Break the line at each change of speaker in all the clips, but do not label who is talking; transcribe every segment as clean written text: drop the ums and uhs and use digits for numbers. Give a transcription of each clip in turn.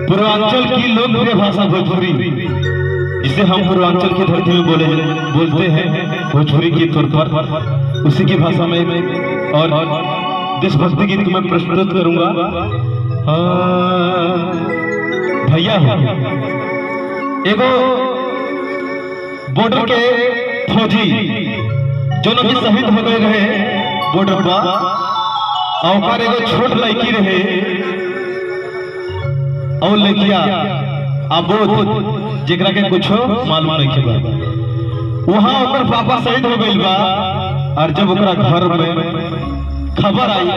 पूर्वांचल की लोकप्रिय भाषा भोजपुरी, जिसे हम पूर्वांचल की धरती में बोलते हैं भोजपुरी के तौर पर, उसी की भाषा में और देशभक्ति गीत मैं प्रस्तुत करूंगा। भैया एगो बॉर्डर के फौजी जो नदी शहीद हो गए रहे बॉर्डर पर, और एगो छोट लड़की रहे और लड़किया अबोध जेकरा के कुछ मालूम नहीं बा, वहां ओकर पापा शहीद हो गइल बा। और जब ओकरा घर में खबर आई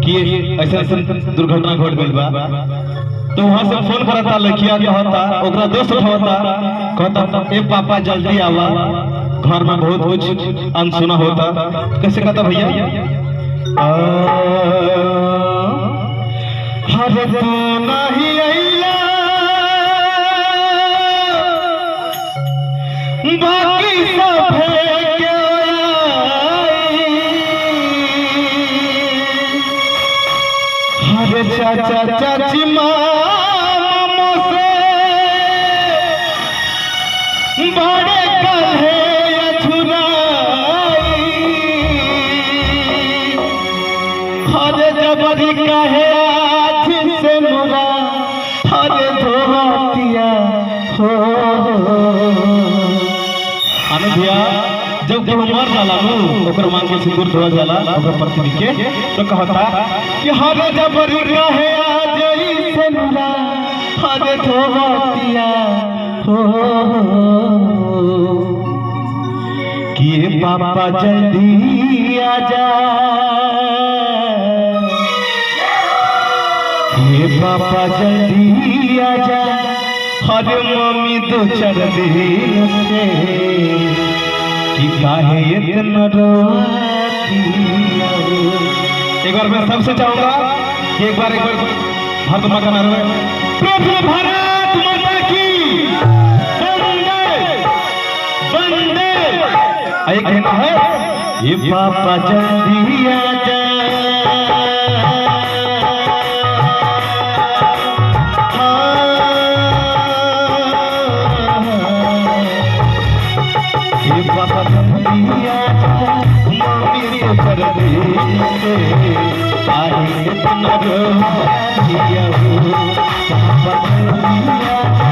कि ऐसे ऐसे दुर्घटना घट गइल बा, तो वहां से फोन करता लड़किया कहता, ओकरा दोस्त कहता ए पापा जल्दी आवा, घर में बहुत कुछ अनसुना होता। कैसे कहता भैया, हर तू नहीं आइला बाकी सब हर चाचा चाची मामो से बड़े कहे अछुराई, हर जबरी कहे से मुरा हर धोतिया हो। आने भैया जब कोई मर जाला नु ओकर मांग के सिंदूर धोआ जाला ओकर पत्नी के, तो कहता कि हर जबरी कहे आज से मुरा हर धोतिया हो, कि पापा जल्दी आजा, ये पापा जल्दी आजा, हर मम्मी दो चार दिन से कि काहे इतना रोती। एक बार मैं सबसे चाहूंगा कि एक बार भारत माता का नारा प्रभु भारत माता की वंदे वंदे। आइए कहना है ये पापा जल्दी आजा, पापा जल्दी आजा, मम्मी को कर दे आए इतना रोया हो। पापा जल्दी आजा,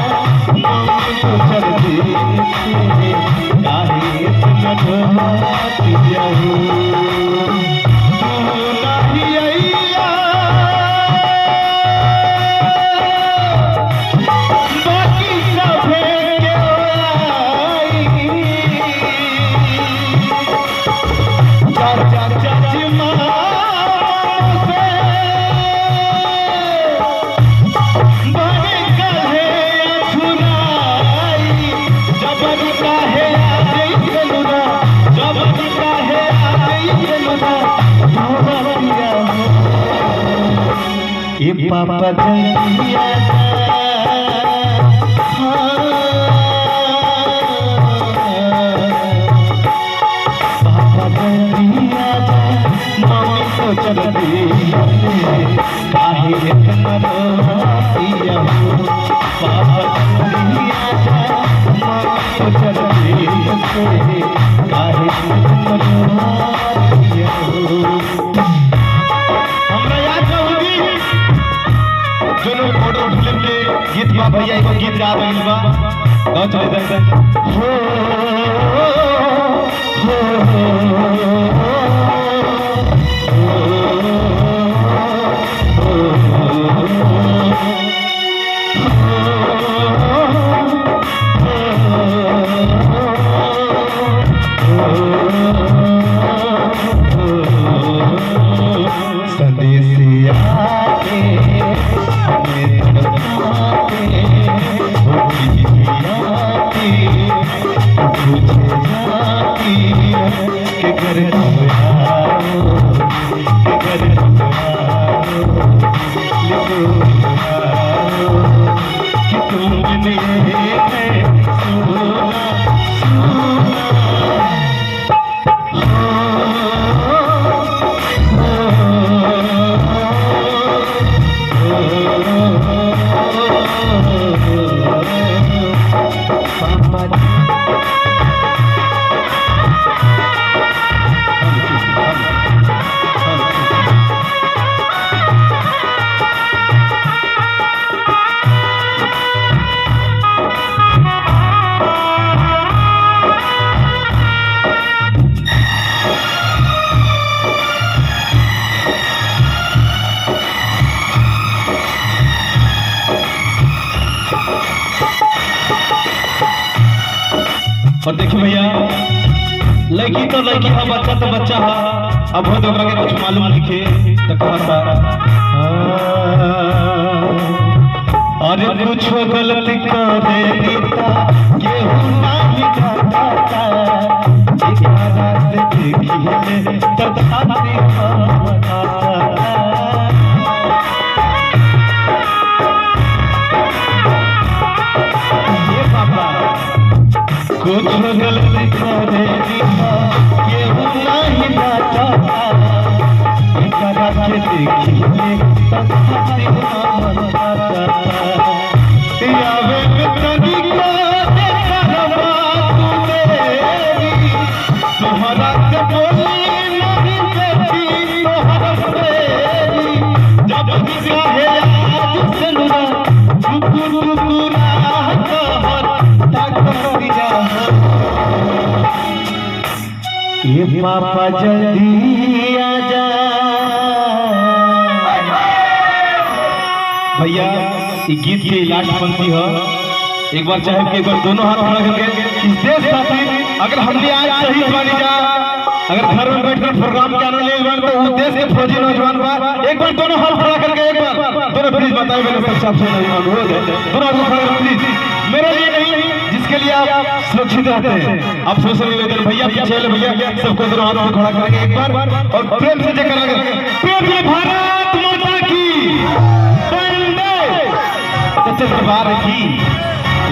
मम्मी को कर दे आए इतना रोया हो। ये पापा जल्दी आजा, पापा जल्दी आजा, मम्मी को चल दे काहे इतना रोया हो। पापा जल्दी आजा, मम्मी को चल दे काहे इतना रोया हो। गीत बा भैया एगो गीत याद आइल बा, गाओ चले जाए हो संदेशिया और देखिए भैया लड़की तो लड़की है, बच्चा तो बच्चा है, अब हो दोगरा के कुछ मालूम लिखे तो कहता अरे कुछ गलती करे नीता केहू नहीं कहता एकरा से देखी ले तब खाती ये बाबा कुछ गलती करे नीता केहू नहीं कहता एकरा से देखी ले तब खाती यावे मितनी को देखा तू मेरी तोहरा से बोली नहीं बेटी तोहरा तेरी जब भी कहे आज सुनना टुकुरा कहर तक दिया ये पापा जल्दी आ जा भैया ये गीत की लास्ट पंक्ति है। एक बार चाहे कि एक बार दोनों हाथ खड़ा करके इस देश खातिर अगर हमने आज शहीद बनी जा, अगर घर में बैठकर प्रोग्राम के आनंद ले तो उस देश के फौजी नौजवान बा एक बार दोनों हाथ खड़ा करके एक बार दोनों प्लीज बताइए मेरे सब से नौजवान हो जाए दोनों हाथ खड़ा करके प्लीज मेरे लिए नहीं जिसके लिए आप सुरक्षित रहते हैं आप सोशल मीडिया भैया पीछे भैया सबको दोनों हाथ खड़ा करके एक बार और प्रेम से जयकार प्रेम से भारत माता की दरबार की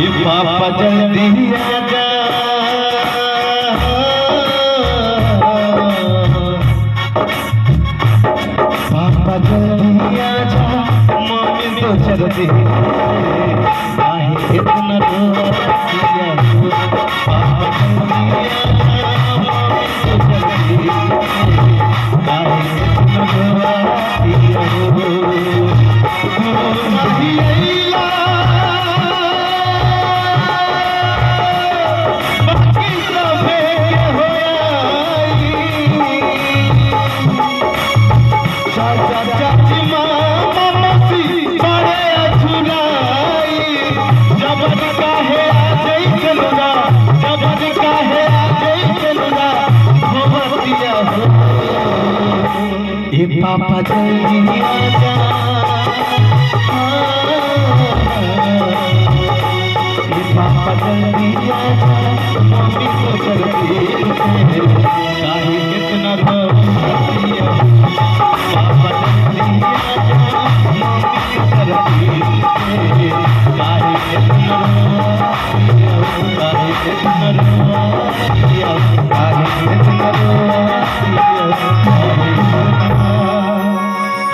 ये पापा जल्दी आ जा पापा जल्दी आ जा मम्मी तो जल्दी काहे इतना रोया पापा जल्दी आ जा मम्मी तो जल्दी काहे इतना रोया पापा जल्दी आ जा पापा जल्दी आ जा मम्मी को जल्दी काहे इतना रोया पापा जल्दी आ जा मम्मी जल्दी काहे इतना रोया काहे इतना रोया काहे इतना रोया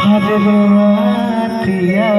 हरे रोया